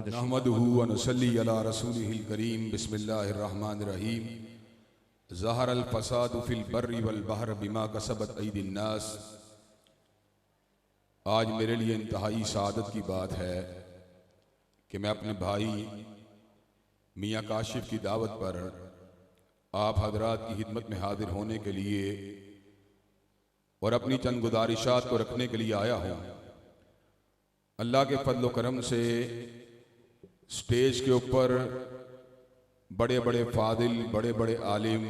नहमदुहु व नसल्ली अला रसूलिहिल करीम बिस्मिल्लाहिर्रहमानिर्रहीम। ज़हरल फ़सादु फ़िल बर्रि वल बहरि बिमा कसबत अयदिन नास। आज मेरे लिए इंतहाई सआदत की बात है कि मैं अपने भाई मियाँ काशिफ की दावत पर आप हजरात की खिदमत में हाजिर होने के लिए और अपनी चंद गुजारिशात को रखने के लिए आया हूँ। अल्लाह के फजल करम से स्टेज के ऊपर बड़े बड़े फादिल, बड़े बड़े आलिम,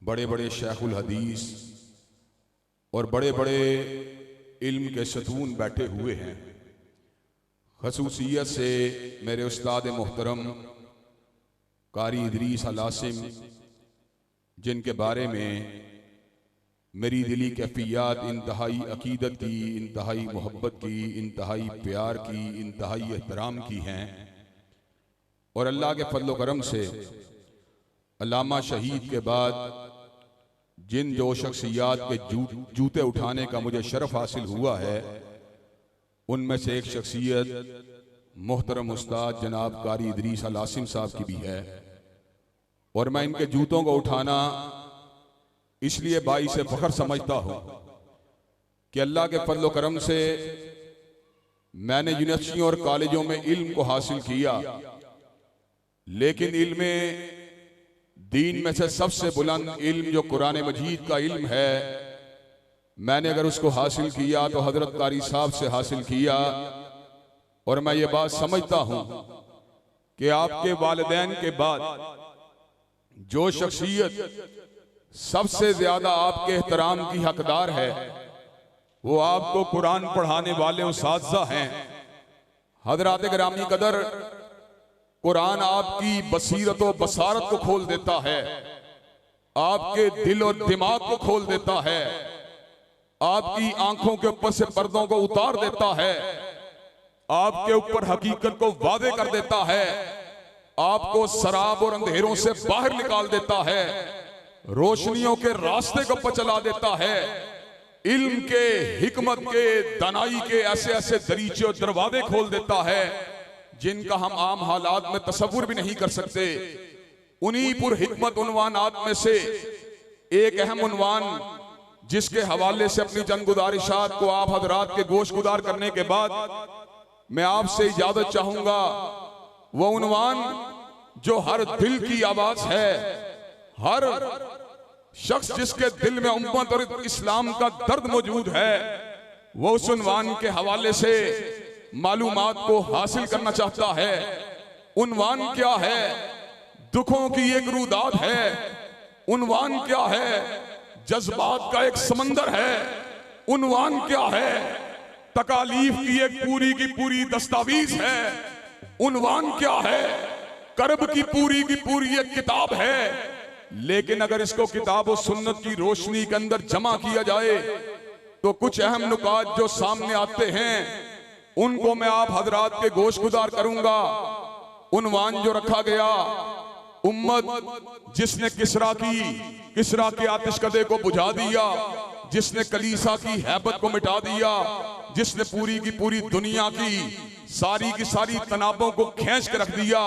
बड़े बड़े शेखुल हदीस और बड़े बड़े इल्म के सतून बैठे हुए हैं। खसूसियत से मेरे उस्ताद मोहतरम कारी इदरीस अल-आसिम, जिनके बारे में मेरी दिली कैफियत इंतहाई अकीदत की, इंतहाई मोहब्बत की, इंतहाई प्यार की, इंतहाई एहतराम की हैं। और अल्लाह के फजल करम से अल्लामा शहीद के बाद जिन दो शख्सियात के जूते उठाने का मुझे शरफ हासिल हुआ है, उनमें से एक शख्सियत मोहतरम उस्ताद जनाब कारी इदरीस अल-आसिम साहब की भी है। और मैं इनके जूतों को उठाना इसलिए बाई से फख्र समझता हूं कि अल्लाह के फजल करम से मैंने यूनिवर्सिटियों और कॉलेजों में इल्म को हासिल किया, लेकिन इल्म दीन में से सबसे बुलंद इल्म जो कुरान मजीद का इल्म है, मैंने अगर उसको हासिल किया तो हजरत कारी साहब से हासिल किया। और मैं ये बात समझता हूं कि आपके वालिदैन के बाद जो शख्सियत सबसे ज्यादा आपके एहतराम की हकदार है, वो आपको कुरान पढ़ाने वाले उस्ताज़ा हैं। हजरात गिरामी कदर, कुरान आपकी बसीरत और बसारत को खोल देता है, आपके दिल और दिमाग को खोल देता है, आपकी आंखों के ऊपर से पर्दों को उतार देता है, आपके ऊपर हकीकत को वादे कर देता है, आपको शराब और अंधेरों से बाहर निकाल देता है, रोशनियों के रास्ते को पचला देता है, इल्म के, हिकमत के, दानाई के ऐसे ऐसे दरीचे और दरवाजे खोल देता है जिनका हम आम हालात में तसव्वुर भी नहीं कर सकते। उन्हीं पुर हिकमत उन्वानात में से एक अहम उन्वान, जिसके हवाले से अपनी चंद गुजारिशात को आप हजरात के गोश गुदार करने के बाद मैं आपसे इजाजत चाहूंगा, वो उन्वान जो हर दिल की आवाज है, हर शख्स जिसके दिल में उम्मत और इस्लाम का दर्द मौजूद है, वो उस उन्वान के हवाले से मालूमात को हासिल करना चाहता है। उन्वान क्या है? दुखों की एक रुदाद है। उन्वान क्या है? जज्बात का एक समंदर है। उन्वान क्या है? तकालीफ की एक पूरी दस्तावेज है। उन्वान क्या है? कर्ब की पूरी एक किताब है। लेकिन अगर इसको किताब और सुन्नत की रोशनी के अंदर जमा किया जाए तो कुछ अहम नुकात जो सामने आते हैं उनको मैं आप हजरात के गोश गुदार करूंगा। उन्वान जो रखा गया, उम्मत जिसने किसरा के आतिशकदे को बुझा दिया, जिसने कलीसा की हैबत को मिटा दिया, जिसने पूरी की पूरी दुनिया की सारी तनाबों को खींच कर रख दिया,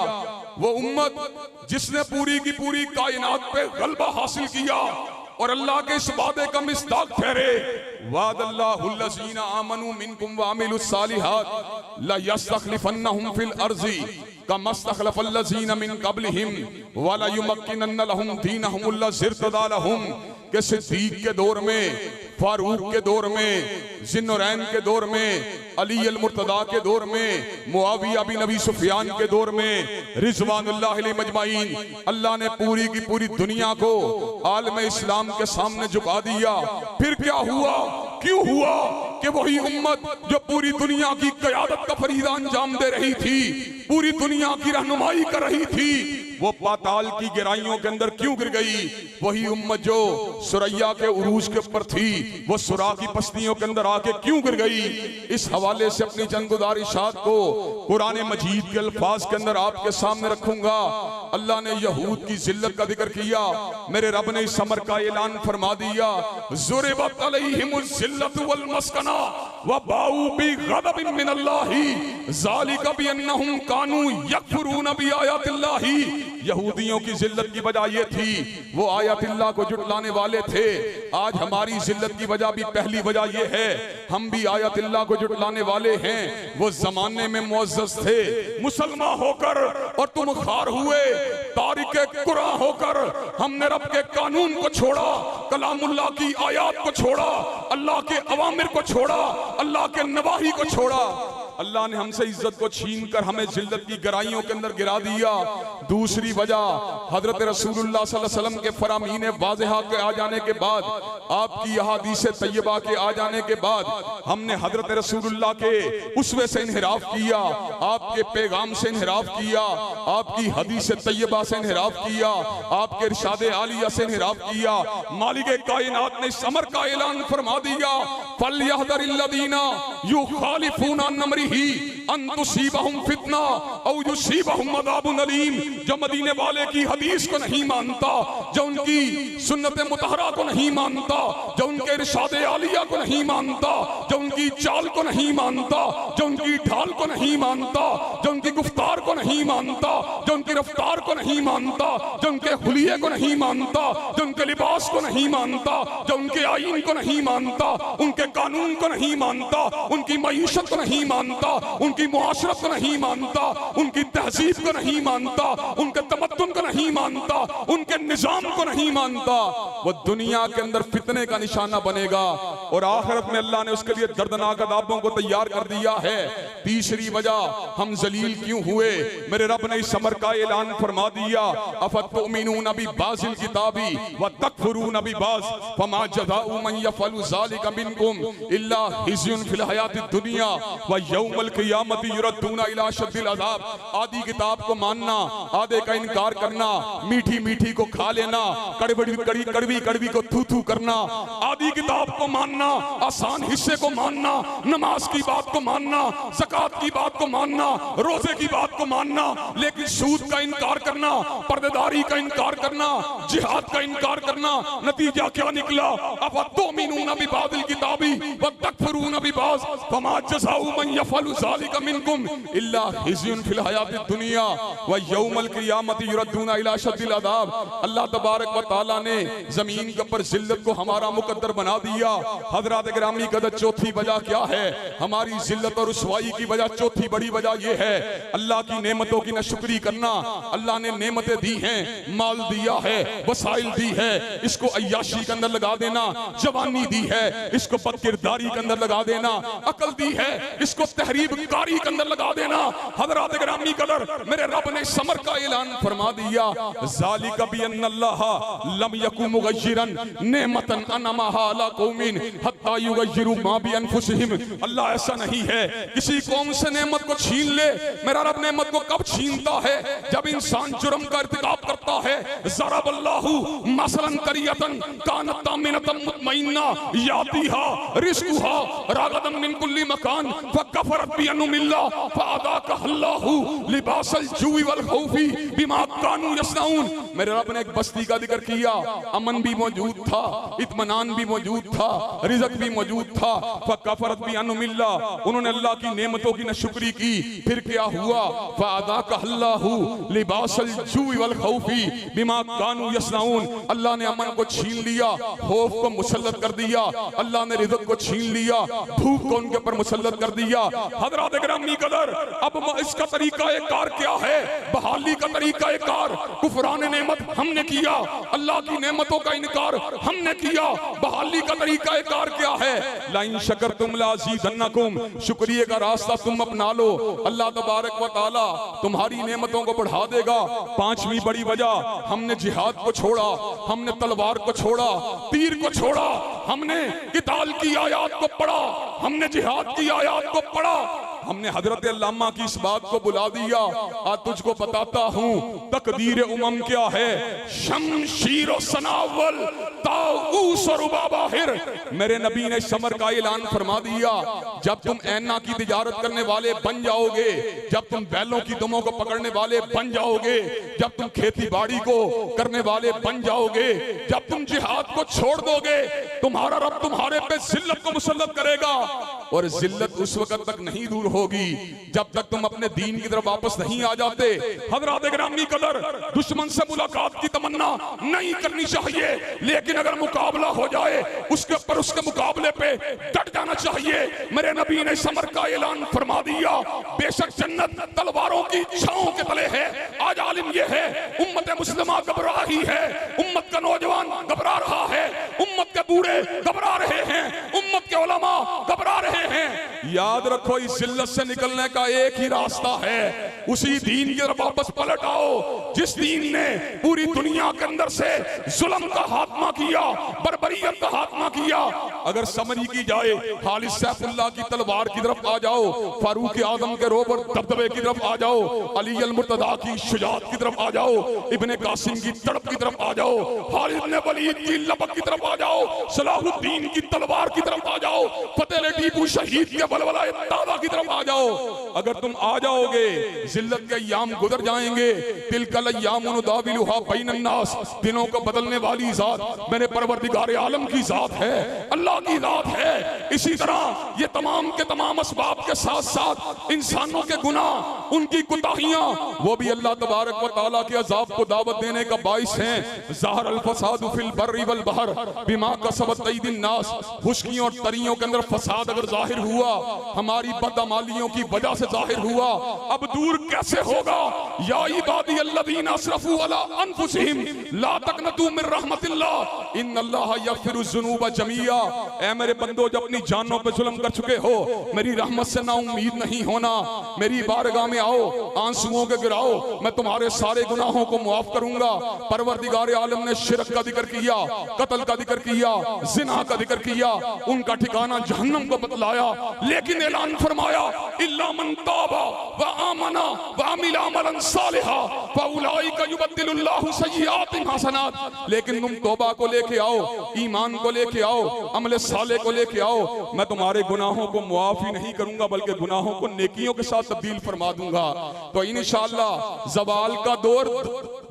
वो उम्मत जिसने पूरी की पूरी कायनात पे गलबा हासिल किया और अल्लाह के इस वादे का मिस्दाक ठहरे, वादल्लाहुल्लज़ीना आमनू मिनकुम व अमिलुस सालिहात ला यस्तखलिफन्नहुम फिल अर्ज़ि कमा इस्तखलफल्लज़ीना मिन क़ब्लिहिम व ला युमक्किनन्ना लहुम दीनहुमुल्लज़ी इर्तदा लहुम। के सिद्दीक के दौर में, फारूक के दौर में, ज़िन्नुरैन के दौर में, अली अल मुर्तदा के दौर में, मुआविया बिन अबी सुफियान के दौर में, रिज़वानुल्लाह अलैहि मजमाइन, अल्लाह ने पूरी की पूरी दुनिया को आलम इस्लाम के सामने झुका दिया। फिर क्या हुआ? क्यों हुआ कि वही उम्मत जो पूरी दुनिया की क़यादत का फरीज़ा अंजाम दे रही थी, पूरी दुनिया की रहनुमाई कर रही थी, वो पाताल की गहराइयों के अंदर क्यों गिर गई? वही उम्मत जो सुरैया के उरूज के ऊपर थी, वो सुरा की पस्तियों के अंदर आके क्यों गिर गई? इस हवाले से अपनी चंद गुजारिशात को कुरान मजीद के अल्फाज के अंदर आपके सामने रखूंगा। अल्लाह ने यहूद की जिल्लत का जिक्र किया, मेरे रब ने इस अमर का ऐलान फरमा दिया, ज़ुरिबत अलैहिमुज़ ज़िल्लतु वल मस्कना व बाऊ बिग़ज़बिन मिनल्लाहि ज़ालिका बिअन्नहुम कानू यकफुरून बिआयातिल्लाहि। यहूदियों की जिल्लत की वजह ये थी, वो आयतिल्लाह को जुटलाने वाले थे। आज हमारी जिल्लत की वजह भी पहली वजह ये है, हम भी आयतिल्लाह को जुटलाने वाले हैं। वो जमाने में मुअज़्ज़ज़ थे मुसलमान होकर और तुम खार हुए, तारिके कुरान होकर हमने रब के कानून को छोड़ा, कलामुल्लाह की आयात को छोड़ा, अल्लाह के अवामिर को छोड़ा, अल्लाह के नवाही को छोड़ा। अल्लाह ने हमसे इज्जत को छीन कर हमें जिल्लत की गहराइयों के अंदर गिरा दिया। दूसरी वजह हजरत रसूलुल्लाह सल्लल्लाहु अलैहि वसल्लम के फरामीन वाज़ेहा के आ जाने के बाद, आपकी अहादीस तैयबा के आ जाने के बाद हमने हजरत रसूलुल्लाह के उसवे से इन्हिराफ किया, आपके पैगाम से इन्हिराफ किया, आपकी हदीस तैयबा से इन्हिराफ किया, आपके इरशाद आलिया से इन्हिराफ किया। मालिक कायनात ने इस अमर का ऐलान फरमा दिया, फलयहदरिल्लज़ीना युखालिफूना अन अम्रिही अन तुसीबहुम फितना औ युसीबहुम अज़ाबुन अलीम। जो मदीने वाले की हदीस को नहीं मानता, जो उनकी सुन्नत मुतहरा को नहीं मानता, जो उनके इरशाद आलिया को नहीं मानता, जो उनकी चाल को नहीं मानता, जो उनकी ढाल को नहीं मानता, जो उनकी गुफ्तार को नहीं मानता, जो उनकी रफ्तार को नहीं मानता, जो उनके हुलिये को नहीं मानता, जो उनके लिबास को नहीं मानता, जो उनके आईन को नहीं मानता, उनके कानून को नहीं मानता, उनकी मईशत को नहीं मानता, उनकी मुआशरत को नहीं मानता, उनकी तहजीब को नहीं मानता, उनके तमद्दुन को नहीं मानता, उनके निजाम को नहीं मानता, वो दुनिया के अंदर फितने का निशाना बनेगा और आखिरत में अल्लाह ने उसके लिए दर्दनाक अज़ाबों को तैयार कर दिया है। तीसरी वजह हम जलील क्यों हुए, मेरे रब ने इस अमर का ऐलान फरमा दिया, अफतुमिनून बिबाज़िल किताबी व तकफुरून बिबाज़ फमा जज़ाउ मन यफ़अलु ज़ालिका मिनकुम इल्ला हिज़्युन फिल हयातिद दुनिया व यौमल क़ियामति युरद्दूना इला अशद्दिल अज़ाब। आधी किताब को मानना, आधे का इनकार करना, मीठी मीठी को खा लेना, कड़वी कड़वी को थू थू करना। आधी किताब को मानना, आसान हिस्से को मानना, नमाज की बात को मानना, ज़कात की बात को मानना, रोजे की बात को मानना, लेकिन सूद का इनकार करना, पर्देदारी का इनकार करना, जिहाद का इनकार करना। नतीजा क्या निकला, अफतुमिनून बिबाज़िल किताबी व तकफुरून बिबाज़ फमा जज़ाउ मन यफ़अलु ज़ालिका मिनकुम इल्ला हिज़्युन फिल हयातिद दुनिया व यौमल क़ियामति युरद्दूना इला अशद्दिल अज़ाब। अल्लाह तबारक व तआला ने जमीन के ऊपर जिल्लत को हमारा मुकद्दर बना दिया। हज़रात गिरामी कदर चौथी वजह क्या है, हमारी जिल्लत और रुसवाई की वजह, चौथी बड़ी वजह यह है अल्लाह की नेमतों की नाशुक्री करना। अल्लाह ने नेमतें दी हैं, माल दिया है, वसाइल दी है, इसको अय्याशी के अंदर लगा देना, जवानी दी है, इसको बदकिरदारी के अंदर लगा देना, अकल दी है, इसको तहरीब कारी के अंदर लगा देना। हज़रात गिरामी कदर मेरे रब ने समर का ऐलान फरमा दिया, ज़ालिका बिअन्नल्लाह लम यकुन मुगय्यिरन नेमतन अनअमहा अला कौमिन हत्ता युगय्यिरु मा बिअनफुसिहिम। अल्लाह ऐसा नहीं है किसी कौम से नेमत को छीन ले। मेरा रब नेमत को कब छीनता है, जब इंसान जुर्म का इर्तिकाब करता है। ज़रबल्लाहु मसलन करियतन कानत तामिनतन मुतमइन्ना यातिहा रिज़्कुहा रागदन मिन कुल्ली मकान फकफरत बिअनुमिल्लाह फ़अज़ाक़हल्लाहु लिबासल जुइ वल खौफी बिमा कानू यसनाउन। मेरे रब ने एक बस्ती का जिक्र किया, अमन भी मौजूद था, इत्मीनान भी मौजूद था, रिज़्क़ भी मौजूद था। फकफरत बिअनुमिल्लाह, उन्होंने अल्लाह की नेमतों की नाशुक्री की। फिर क्या हुआ, फ़अज़ाक़हल्लाहु लिबासल जुइ वल खौफी बिमा कानू यसनाउन। अल्लाह ने अमन को छीन लिया, खौफ को मुसल्लत कर दिया। अल्लाह ने रिज़्क़ को छीन लिया, भूख को उनके ऊपर मुसल्लत कर दिया। हज़रात गिरामी कदर अब इसका तरीका एक कार क्या है, बहाली का तरीका एक कार। कुफरान नेमत हमने किया, अल्लाह की नेमतों का इनकार हमने किया, बहाली का तरीका एक कार क्या है, लाइन शकरतुम लाज़ीदन्नकुम, शुक्रिया का रास्ता तुम अपना लो, अल्लाह तबारक व तआला तुम्हारी नेमतों को बढ़ा देगा। पांचवी बड़ी वजह, हमने जिहाद को छोड़ा, हमने तलवार को छोड़ा, तीर को छोड़ा, हमने किताल की आयात को पढ़ा, हमने जिहाद की आयात को पढ़ा। हमने हजरत अल्लामा की इस बात को बुला दिया। आज तुझको बताता हूँ तकदीर उमम क्या है। शमशीर और सनावल ताऊस और उबाबाहिर, मेरे नबी ने समर का ऐलान फरमा दिया। जब तुम ऐना की तिजारत करने वाले बन जाओगे, जब तुम बैलों की दुमों को पकड़ने वाले बन जाओगे, जब तुम खेती बाड़ी को करने वाले बन जाओगे, जब तुम जिहाद को छोड़ दोगे, तुम्हारा रब तुम्हारे पे जिल्लत को मुसल्लत करेगा। और जिल्लत उस वक्त तक नहीं दूर होगी जब तक तुम अपने दीन की तरफ वापस नहीं आ जाते। हज़रात गिरामी कदर, दुश्मन से मुलाकात की तमन्ना नहीं करनी चाहिए, लेकिन अगर मुकाबला हो जाए उसके ऊपर उसके मुकाबले पे डट जाना चाहिए। मेरे नबी ने समर का ऐलान फरमा दिया, बेशक जन्नत तलवारों की छांव के तले है। आज आलिम यह है, उम्मत मुस्लिमा घबरा रही है, उम्मत का नौजवान घबरा रहा है, उम्मत के बूढ़े घबरा रहे हैं, उम्मत के उलमा घबरा रहे हैं। याद रखो, इस जिल्लत से निकलने का एक ही रास्ता है, उसी दीन की तरफ वापस पलट आओ जिस दीन ने पूरी दुनिया के अंदर से जुल्म का खात्मा किया, बर्बरियत का खात्मा किया। अगर समरी की जाए, खालिद सैफुल्लाह की तलवार की तरफ आ जाओ, फारूक आजम के रोब और दबदबे की तरफ आ जाओ, अली अल मुर्तदा की शुजाअत की तरफ आ जाओ, इब्ने कासिम की तड़प की तरफ आ जाओ, खालिद इब्ने वलीद की लपक की तरफ आ जाओ, सलाहुद्दीन की तलवार की तरफ आ जाओ, फतेह टीपू शहीद के बलबला तादा की तरफ आ जाओ। अगर तुम आ जाओगे, जिल्लत के अय्याम गुजर जाएंगे। तिलकल अय्याम नुदाविलुहा बैनन नास, दिनों को बदलने वाली जात मेरे परवरदिगार आलम की जात है, अल्लाह की जात है। इसी तरह ये तमाम के तमाम असबाब के साथ साथ इंसानों के गुनाह, उनकी कुताहियां, वो भी अल्लाह तबारक व तआला के अजाब को दावत देने का बाइस हैं। ज़हर अल फसादु फिल बर्रि वल बहर बिमा कसबत अयदीन नास, खुशकियों और तरियों के अंदर फसाद अगर जाहिर हुआ, हमारी बदअमालियों की वजह से जाहिर हुआ, अब दूर कैसे होगा। या इबादी अल्लज़ीना असरफू अला अनफुसिहिम ला तक़नतू मिन रहमतिल्लाह इन्नल्लाह यग़फिरु ज़ुनूब जमीआ। ऐ मेरे बंदो, जब अपनी जानों पे जुल्म कर चुके हो, मेरी रहमत से ना उम्मीद नहीं होना। मेरी बारगाह में आओ, आंसुओं के गिराओ, मैं तुम्हारे सारे गुनाहों को मुआफ करूंगा। परवरदिगार आलम ने शिरक का जिक्र किया, कत्ल का जिक्र किया, जिना का जिक्र किया, उनका ठिकाना जहन्नम को बतलाया, लेकिन ऐलान फरमाया इल्ला मन ताबा व आमना व अमिला अमलन सालिहा फउलाइका युबद्दिलुल्लाहु सय्यिआतिहिम हसनात। लेकिन तुम तौबा को लेके आओ, ईमान को लेके आओ, अमल साले को लेके आओ, मैं तुम्हारे गुनाहों को मुआफ ही नहीं करूंगा बल्कि गुनाहों को नेकियों के साथ तब्दील फरमा दूंगा। तो इंशाअल्लाह ज़वाल का दौर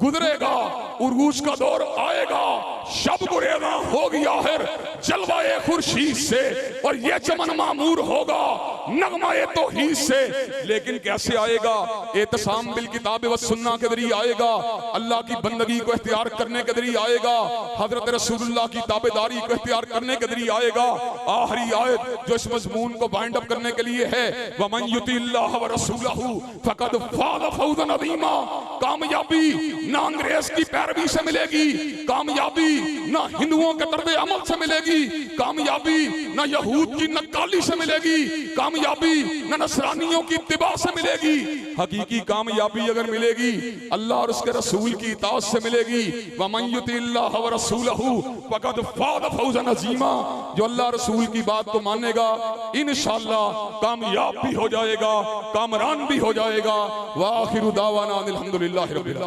गुजरेगा, उरूज का दौर आएगा, शब गुरेगा होगी आखिर जलवाए खुर्शीद से, और ये चमन मामूर होगा नगमाए तौहीद से। लेकिन कैसे आएगा? एतसाम बिल किताब व सुन्ना के जरिए आएगा, अल्लाह की बंदगी को इख्तियार करने के जरिए आएगा, हजरत रसूलुल्लाह की ताबेदारी को इख्तियार करने के जरिए आएगा। आखिरी आयत जो इस मजमून को बाइंड अप करने के लिए है, वमन युतिल्लाह व रसूलहू फकद फाज़ फौज़न अज़ीमा। कामयाबी ना अंग्रेज की पैरवी से मिलेगी, कामयाबी ना हिंदुओं के तर्ज़े अमल से मिलेगी, कामयाबी ना यहूद की नक्काली से मिलेगी, कामयाबी ना नसरानियों की इत्तिबा से मिलेगी। हकीकी कामयाबी अगर मिलेगी अल्लाह और उसके रसूल की इताअत से मिलेगी। वमन युतिल्लाह व रसूलहू फकद फाज़ फौज़न अज़ीमा। जो अल्लाह रसूल की बात को मानेगा इंशाअल्लाह कामयाब भी हो जाएगा, कामरान भी हो जाएगा। व आखिरु दावाना अनिल हम्दुलिल्लाहि रब्बिल आलमीन।